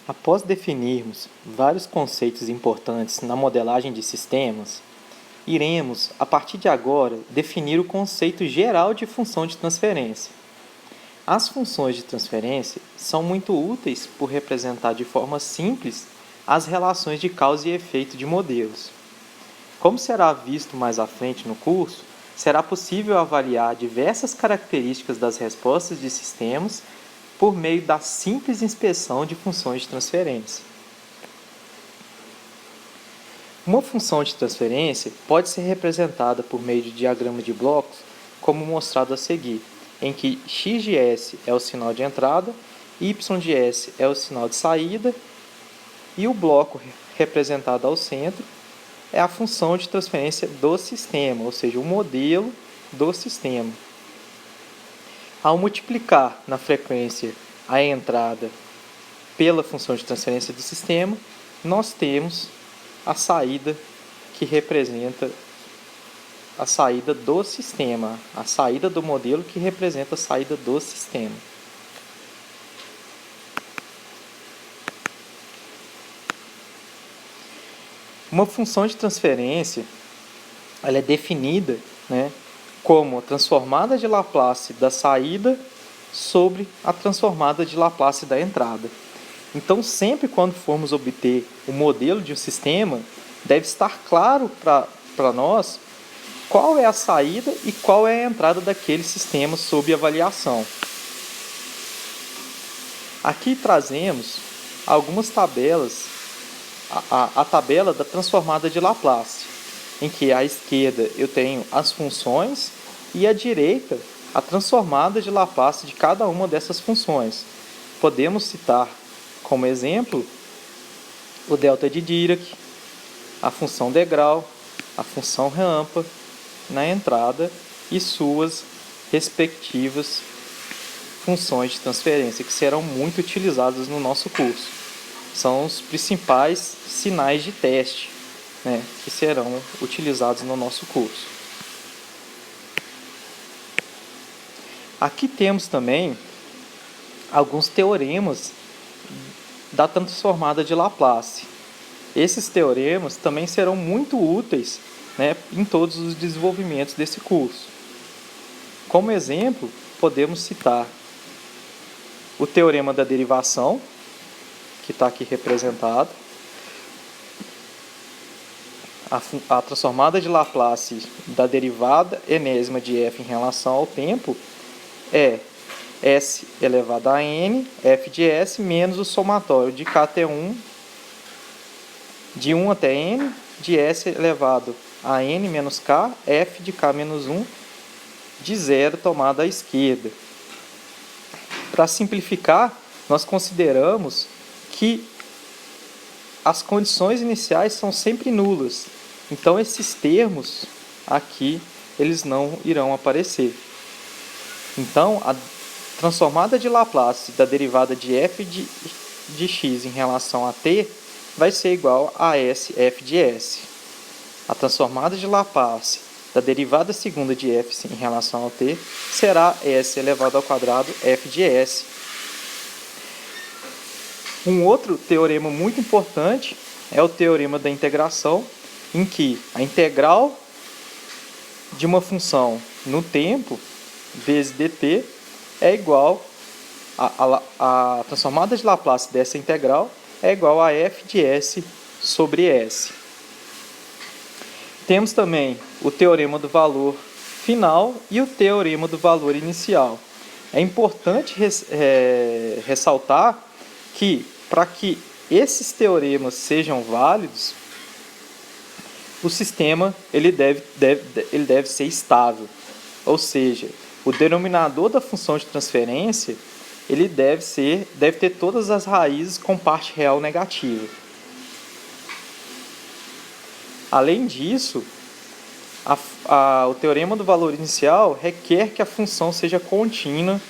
Após definirmos vários conceitos importantes na modelagem de sistemas, iremos, a partir de agora, definir o conceito geral de função de transferência. As funções de transferência são muito úteis por representar de forma simples as relações de causa e efeito de modelos. Como será visto mais à frente no curso, será possível avaliar diversas características das respostas de sistemas por meio da simples inspeção de funções de transferência. Uma função de transferência pode ser representada por meio de diagrama de blocos, como mostrado a seguir, em que x de s é o sinal de entrada, y de s é o sinal de saída, e o bloco representado ao centro é a função de transferência do sistema, ou seja, o modelo do sistema. Ao multiplicar na frequência a entrada pela função de transferência do sistema, nós temos a saída que representa a saída do sistema, a saída do modelo que representa a saída do sistema. Uma função de transferência ela é definida, como a transformada de Laplace da saída sobre a transformada de Laplace da entrada. Então, sempre quando formos obter o modelo de um sistema, deve estar claro para nós qual é a saída e qual é a entrada daquele sistema sob avaliação. Aqui trazemos algumas tabelas, a tabela da transformada de Laplace, em que à esquerda eu tenho as funções e à direita a transformada de Laplace de cada uma dessas funções. Podemos citar como exemplo o delta de Dirac, a função degrau, a função rampa na entrada e suas respectivas funções de transferência, que serão muito utilizadas no nosso curso. São os principais sinais de teste, que serão utilizados no nosso curso. Aqui temos também alguns teoremas da transformada de Laplace. Esses teoremas também serão muito úteis em todos os desenvolvimentos desse curso. Como exemplo, podemos citar o teorema da derivação, que está aqui representado, a transformada de Laplace da derivada enésima de f em relação ao tempo é s elevado a n, f de s, menos o somatório de kt1 de 1 até n, de s elevado a n menos k, f de k menos 1, de 0 tomado à esquerda. Para simplificar, nós consideramos que as condições iniciais são sempre nulas. Então, esses termos aqui, eles não irão aparecer. Então, a transformada de Laplace da derivada de f de x em relação a t vai ser igual a s f de s. A transformada de Laplace da derivada segunda de f em relação ao t será s elevado ao quadrado f de s. Um outro teorema muito importante é o teorema da integração, em que a integral de uma função no tempo vezes dt é igual a transformada de Laplace dessa integral é igual a f de s sobre s. Temos também o teorema do valor final e o teorema do valor inicial. É importante ressaltar que, para que esses teoremas sejam válidos, o sistema ele deve ser estável. Ou seja, o denominador da função de transferência ele deve ter todas as raízes com parte real negativa. Além disso, o teorema do valor inicial requer que a função seja contínua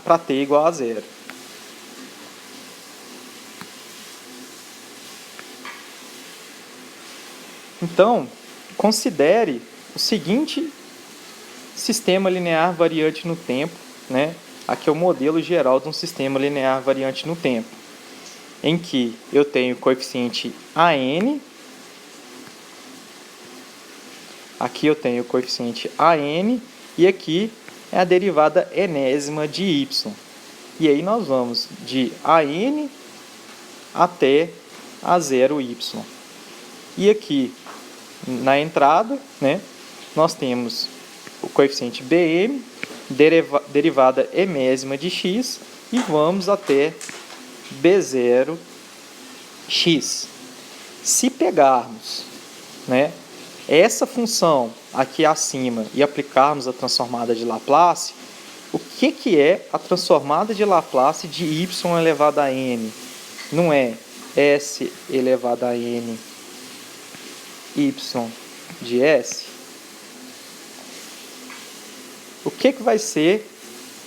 para t igual a 0. Então, considere o seguinte sistema linear variante no tempo, aqui é o modelo geral de um sistema linear variante no tempo, em que eu tenho o coeficiente AN, aqui eu tenho o coeficiente AN, e aqui é a derivada enésima de y. E aí nós vamos de AN até a 0y. E aqui na entrada, né, nós temos o coeficiente Bm, derivada enésima de x, e vamos até B0x. Se pegarmos, né, essa função aqui acima e aplicarmos a transformada de Laplace, o que é a transformada de Laplace de y elevado a n? Não é s elevado a n y de s? O que vai ser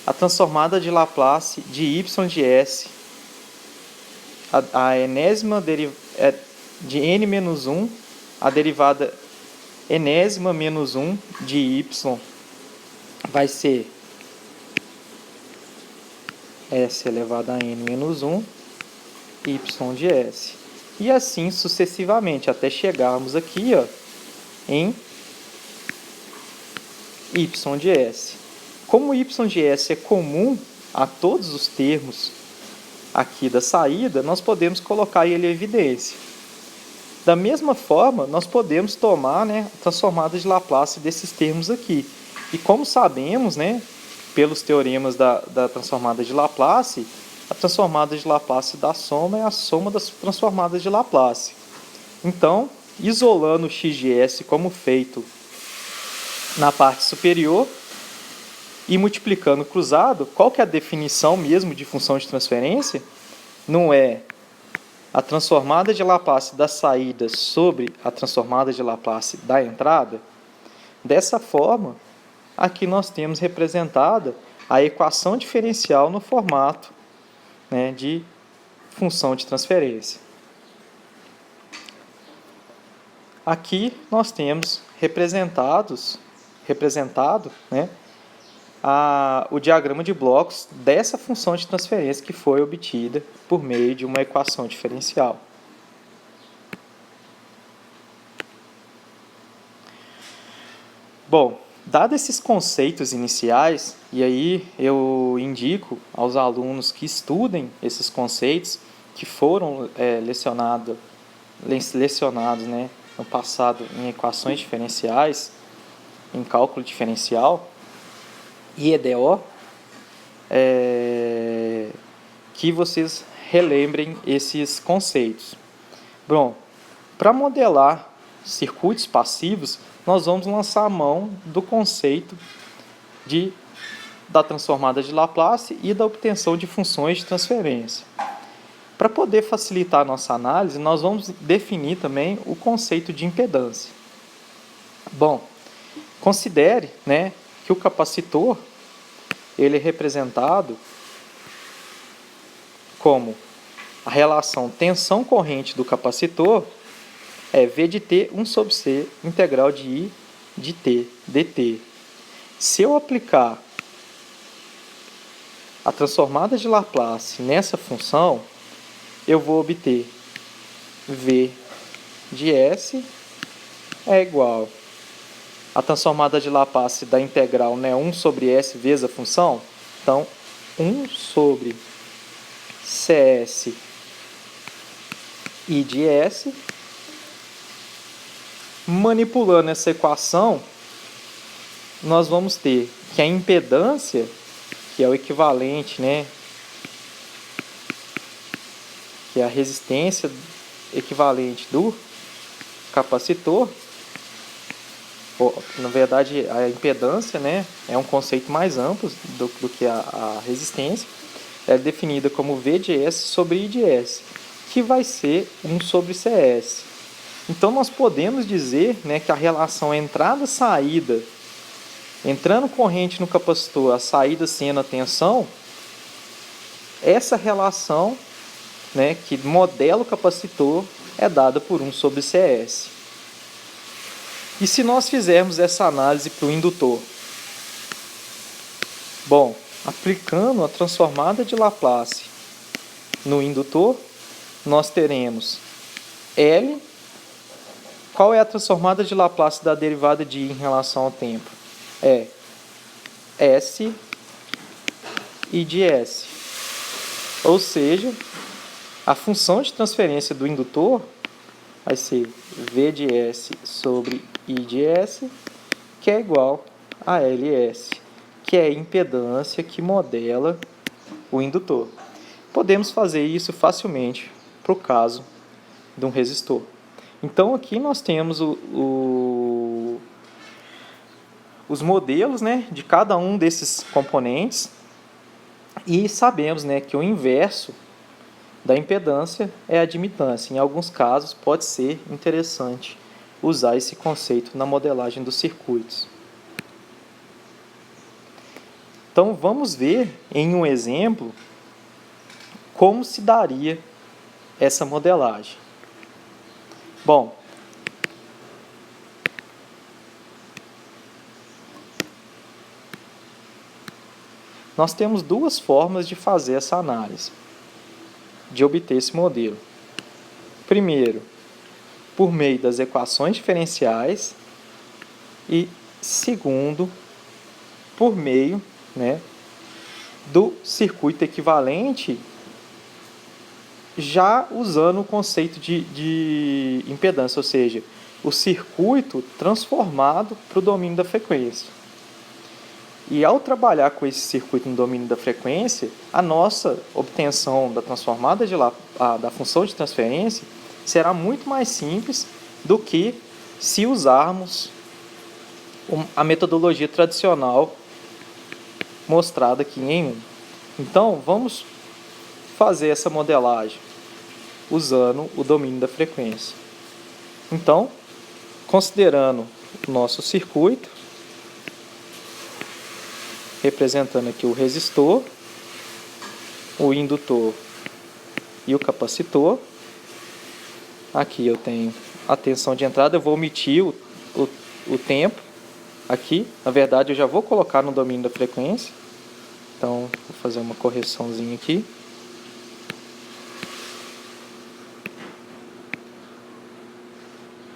a transformada de Laplace de y de s? A enésima de n menos 1, a derivada enésima menos 1 de y vai ser s elevado a n menos 1 y de s. E assim sucessivamente, até chegarmos aqui, ó, em y de s. Como y de s é comum a todos os termos aqui da saída, nós podemos colocar ele em evidência. Da mesma forma, nós podemos tomar, né, a transformada de Laplace desses termos aqui. E como sabemos, né, pelos teoremas da transformada de Laplace, a transformada de Laplace da soma é a soma das transformadas de Laplace. Então, isolando o x de s como feito na parte superior e multiplicando cruzado, qual que é a definição mesmo de função de transferência? Não é a transformada de Laplace da saída sobre a transformada de Laplace da entrada? Dessa forma, aqui nós temos representada a equação diferencial no formato, né, de função de transferência. Aqui nós temos representado, né, o diagrama de blocos dessa função de transferência que foi obtida por meio de uma equação diferencial. Bom, dados esses conceitos iniciais, e aí eu indico aos alunos que estudem esses conceitos que foram lecionados, né, no passado em equações diferenciais, em cálculo diferencial e EDO, que vocês relembrem esses conceitos. Bom, para modelar circuitos passivos, nós vamos lançar a mão do conceito da transformada de Laplace e da obtenção de funções de transferência. Para poder facilitar a nossa análise, nós vamos definir também o conceito de impedância. Bom, considere, né, que o capacitor ele é representado como a relação tensão corrente do capacitor é V de T 1 sobre C integral de I de T dt. Se eu aplicar a transformada de Laplace nessa função, eu vou obter V de S é igual a transformada de Laplace da integral, né, 1 sobre S vezes a função. Então, 1 sobre CS I de S. Manipulando essa equação, nós vamos ter que a impedância, que é o equivalente, né, que é a resistência equivalente do capacitor, na verdade a impedância, né, é um conceito mais amplo do que a resistência, é definida como V de S sobre I de S, que vai ser 1 sobre CS. Então nós podemos dizer, né, que a relação entrada-saída, entrando corrente no capacitor, a saída sendo a tensão, essa relação, né, que modela o capacitor é dada por 1 sobre CS. E se nós fizermos essa análise para o indutor? Bom, Aplicando a transformada de Laplace no indutor, nós teremos L. Qual é a transformada de Laplace da derivada de I em relação ao tempo? É S I de S. Ou seja, a função de transferência do indutor vai ser V de S sobre I de S, que é igual a LS, que é a impedância que modela o indutor. Podemos fazer isso facilmente para o caso de um resistor. Então, aqui nós temos os modelos, né, de cada um desses componentes e sabemos, né, que o inverso da impedância é a admitância. Em alguns casos, pode ser interessante usar esse conceito na modelagem dos circuitos. Então, vamos ver em um exemplo como se daria essa modelagem. Bom, nós temos duas formas de fazer essa análise, de obter esse modelo. Primeiro, por meio das equações diferenciais e segundo, por meio, né, do circuito equivalente, já usando o conceito de impedância, ou seja, o circuito transformado para o domínio da frequência. E ao trabalhar com esse circuito no domínio da frequência, a nossa obtenção da transformada da função de transferência será muito mais simples do que se usarmos a metodologia tradicional mostrada aqui em 1. Então, vamos fazer essa modelagem usando o domínio da frequência. Então, considerando o nosso circuito, representando aqui o resistor, o indutor e o capacitor. Aqui eu tenho a tensão de entrada, eu vou omitir o tempo aqui. Na verdade, eu já vou colocar no domínio da frequência. Então, vou fazer uma correçãozinha aqui.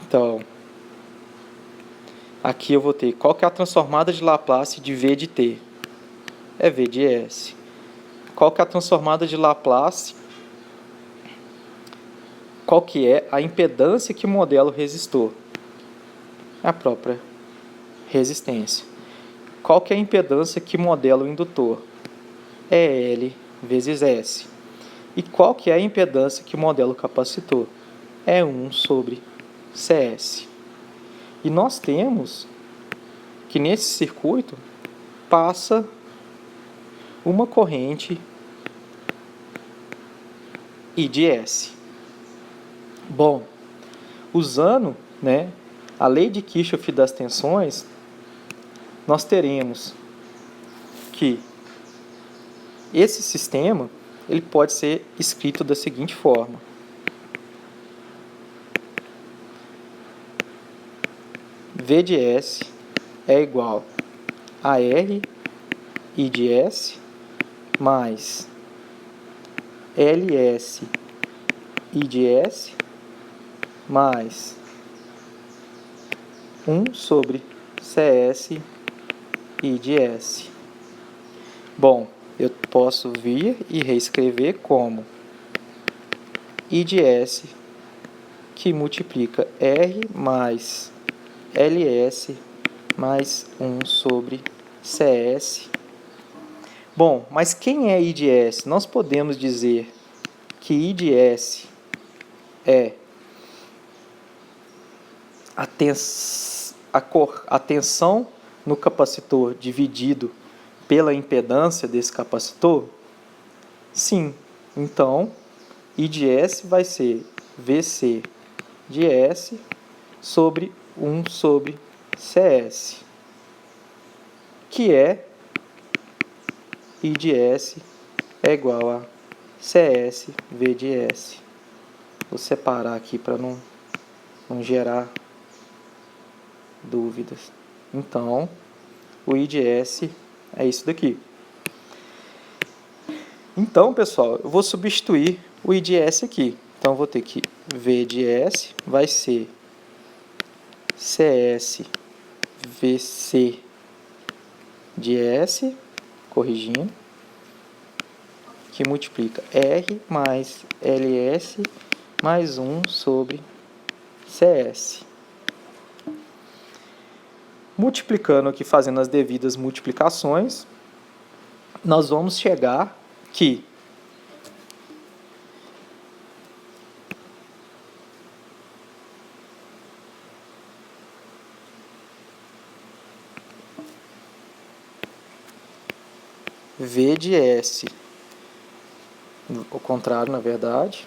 Então, aqui eu vou ter qual que é a transformada de Laplace de V de T? É V de S. Qual que é a transformada de Laplace? Qual que é a impedância que modela o resistor? A própria resistência. Qual que é a impedância que modela o indutor? É L vezes S. E qual que é a impedância que modela o capacitor? É 1 sobre CS. E nós temos que nesse circuito passa uma corrente I de S. Bom, usando, né, a lei de Kirchhoff das tensões, nós teremos que esse sistema ele pode ser escrito da seguinte forma. V de S é igual a R I de S mais LS I de S mais 1 sobre CS I de S. Bom, eu posso vir e reescrever como I de S que multiplica R mais LS mais 1 sobre CS. Bom, mas quem é I de S? Nós podemos dizer que I de S é a tensão no capacitor dividido pela impedância desse capacitor? Sim. Então, I de S vai ser VC de S sobre 1 sobre CS, que é I de S é igual a CS V de S. Vou separar aqui para não gerar dúvidas. Então, o I de S é isso daqui. Então, pessoal, eu vou substituir o I de S aqui. Então, eu vou ter que V de S vai ser CS VC de S, corrigindo, que multiplica R mais LS mais 1 sobre CS. Multiplicando aqui, fazendo as devidas multiplicações, nós vamos chegar que V de S, o contrário, na verdade,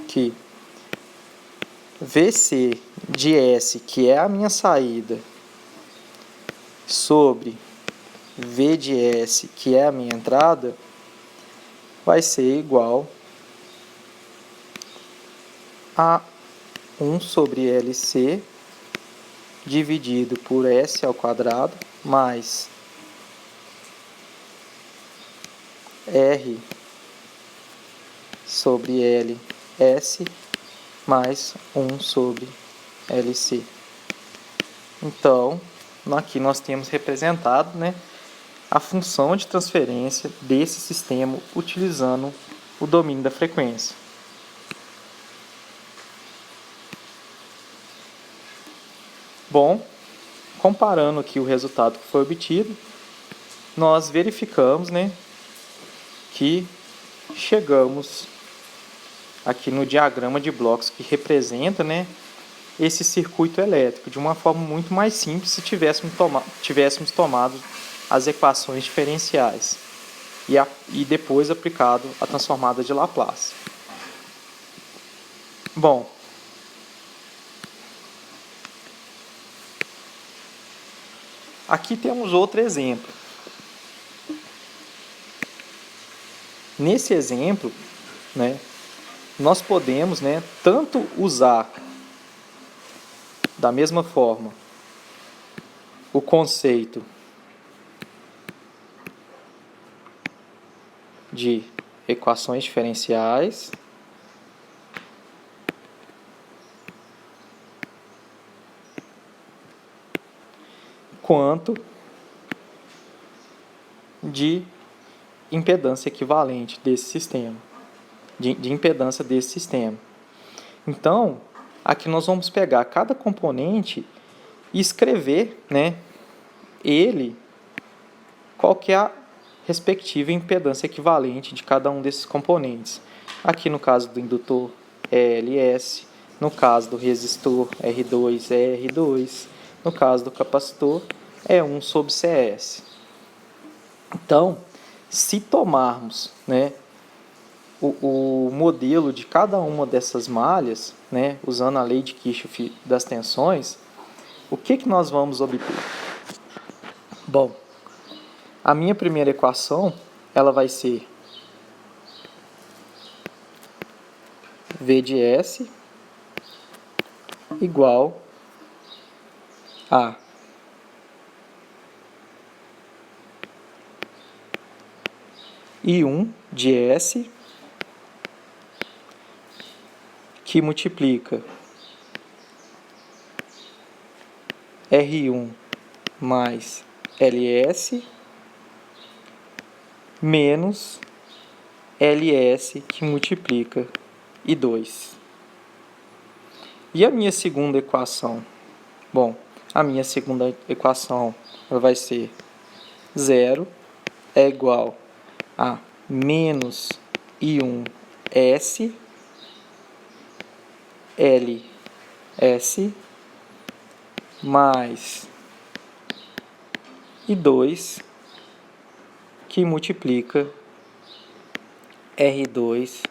que VC de S, que é a minha saída, sobre V de S, que é a minha entrada, vai ser igual a 1 sobre LC dividido por S ao quadrado mais R sobre LS mais 1 sobre LC. Então, aqui nós temos representado, né, a função de transferência desse sistema utilizando o domínio da frequência. Bom, comparando aqui o resultado que foi obtido, nós verificamos, né, que chegamos aqui no diagrama de blocos que representa, né, esse circuito elétrico de uma forma muito mais simples se tivéssemos tomado as equações diferenciais e depois aplicado a transformada de Laplace. Bom, aqui temos outro exemplo. Nesse exemplo, né, nós podemos, né, tanto usar da mesma forma o conceito de equações diferenciais, quanto de impedância equivalente desse sistema, de impedância desse sistema. Então, aqui nós vamos pegar cada componente e escrever, né, qual que é a respectiva impedância equivalente de cada um desses componentes. Aqui no caso do indutor é LS, no caso do resistor R2 é R2, no caso do capacitor é 1 sobre CS. Então, se tomarmos, né, o modelo de cada uma dessas malhas, né, usando a lei de Kirchhoff das tensões, o que nós vamos obter? Bom, a minha primeira equação ela vai ser V de S igual a I1 de S, que multiplica R1 mais LS menos LS, que multiplica I2. E a minha segunda equação? Bom, a minha segunda equação vai ser 0 é igual a menos I1S LS mais I2, que multiplica R2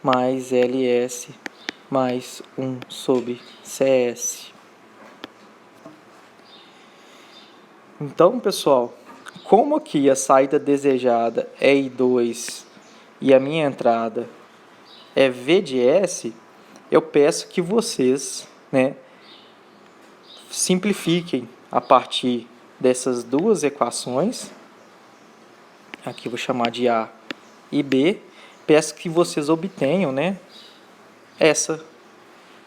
mais LS mais 1 sobre CS. Então, pessoal, como aqui a saída desejada é I2 e a minha entrada é V de S, eu peço que vocês, né, simplifiquem a partir dessas duas equações, aqui eu vou chamar de A e B, peço que vocês obtenham, né, essa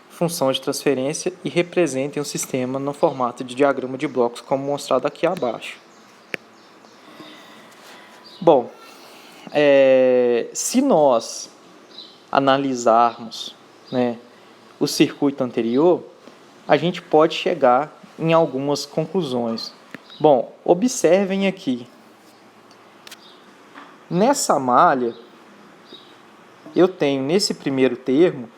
função de transferência e representem o sistema no formato de diagrama de blocos, como mostrado aqui abaixo. Bom, se nós analisarmos, né, o circuito anterior, a gente pode chegar em algumas conclusões. Bom, observem aqui. Nessa malha, eu tenho nesse primeiro termo,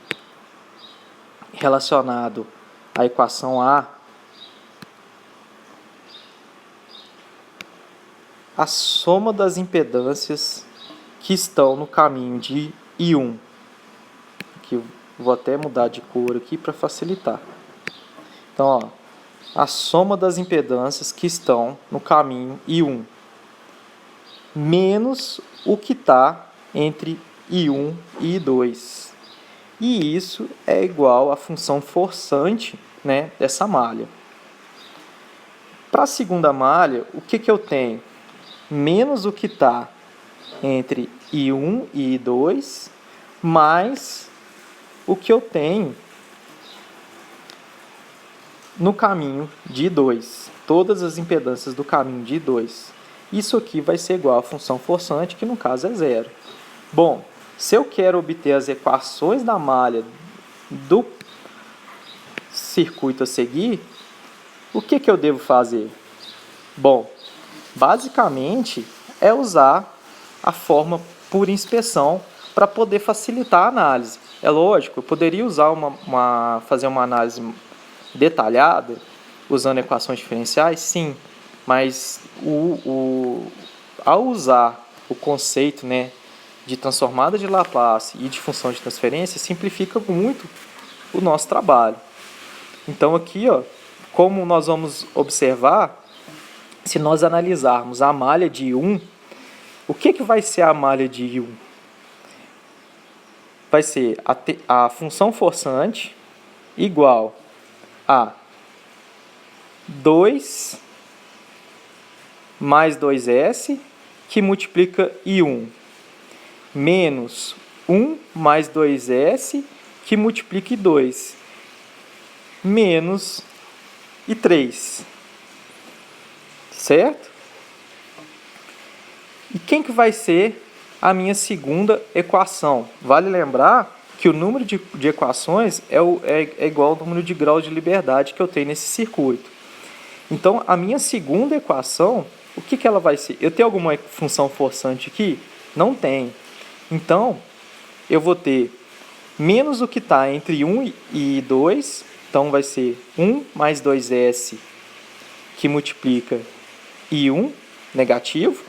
relacionado à equação A, a soma das impedâncias que estão no caminho de I1. Aqui eu vou até mudar de cor aqui para facilitar. Então, ó, a soma das impedâncias que estão no caminho I1 menos o que está entre I1 e I2. E isso é igual à função forçante, né, dessa malha. Para a segunda malha, o que eu tenho? Menos o que está entre I1 e I2, mais o que eu tenho no caminho de I2. Todas as impedâncias do caminho de I2. Isso aqui vai ser igual à função forçante, que no caso é zero. Bom, se eu quero obter as equações da malha do circuito a seguir, o que eu devo fazer? Bom, basicamente é usar a forma por inspeção para poder facilitar a análise. É lógico, eu poderia usar fazer uma análise detalhada, usando equações diferenciais, sim, mas ao usar o conceito, né, de transformada de Laplace e de função de transferência, simplifica muito o nosso trabalho. Então aqui, ó, como nós vamos observar, se nós analisarmos a malha de I1, o que vai ser a malha de I1? Vai ser a função forçante igual a 2 mais 2s, que multiplica I1, menos 1 mais 2s, que multiplica I2, menos I3. Certo? E quem que vai ser a minha segunda equação? Vale lembrar que o número de equações é igual ao número de graus de liberdade que eu tenho nesse circuito. Então, a minha segunda equação, o que ela vai ser? Eu tenho alguma função forçante aqui? Não tem. Então, eu vou ter menos o que está entre 1 e 2, então vai ser 1 mais 2s, que multiplica I1, negativo,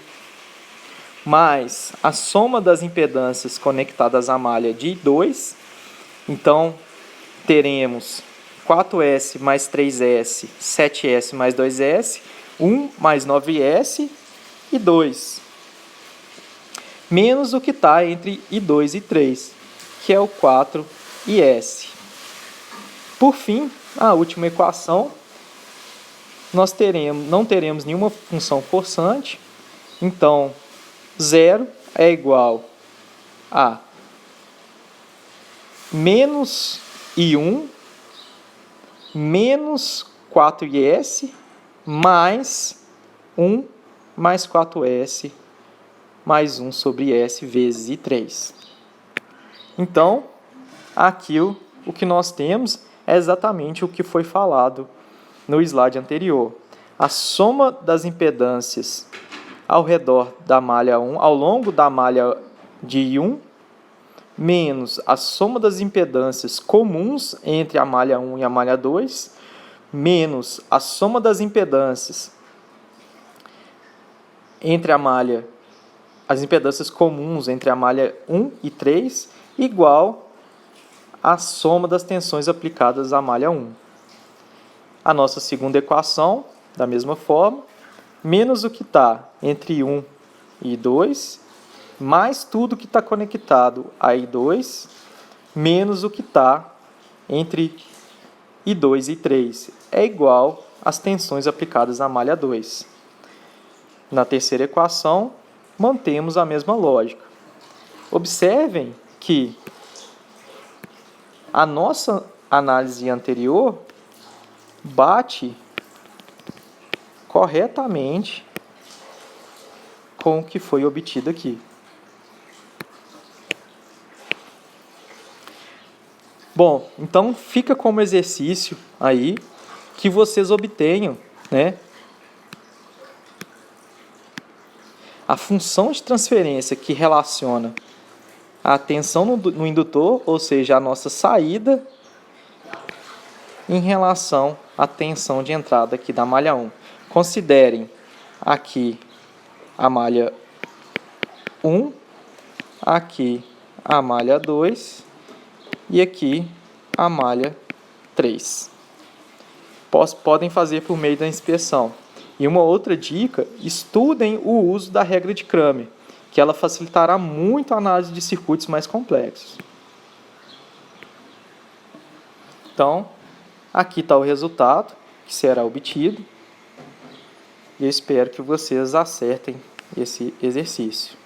mais a soma das impedâncias conectadas à malha de I2. Então, teremos 4s mais 3s, 7s mais 2s, 1 mais 9s e 2. Menos o que está entre I2 e 3, que é o 4 e s. Por fim, a última equação, nós não teremos nenhuma função forçante, então 0 é igual a menos I1 menos 4s mais 1 mais 4s mais 1 sobre s vezes I3. Então, aqui o que nós temos é exatamente o que foi falado no slide anterior. A soma das impedâncias ao redor da malha 1, ao longo da malha de I1, menos a soma das impedâncias comuns entre a malha 1 e a malha 2, menos a soma das impedâncias entre as impedâncias comuns entre a malha 1 e 3, igual a soma das tensões aplicadas à malha 1. A nossa segunda equação, da mesma forma, menos o que está entre 1 e 2, mais tudo que está conectado a I2, menos o que está entre I2 e 3, é igual as tensões aplicadas na malha 2. Na terceira equação, mantemos a mesma lógica. Observem que a nossa análise anterior bate corretamente com o que foi obtido aqui. Bom, então fica como exercício aí que vocês obtenham, né, a função de transferência que relaciona a tensão no indutor, ou seja, a nossa saída, em relação à tensão de entrada aqui da malha 1. Considerem aqui a malha 1, aqui a malha 2 e aqui a malha 3. Podem fazer por meio da inspeção. E uma outra dica, estudem o uso da regra de Cramer, que ela facilitará muito a análise de circuitos mais complexos. Então, aqui está o resultado que será obtido. E eu espero que vocês acertem esse exercício.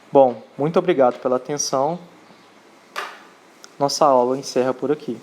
Bom, muito obrigado pela atenção. Nossa aula encerra por aqui.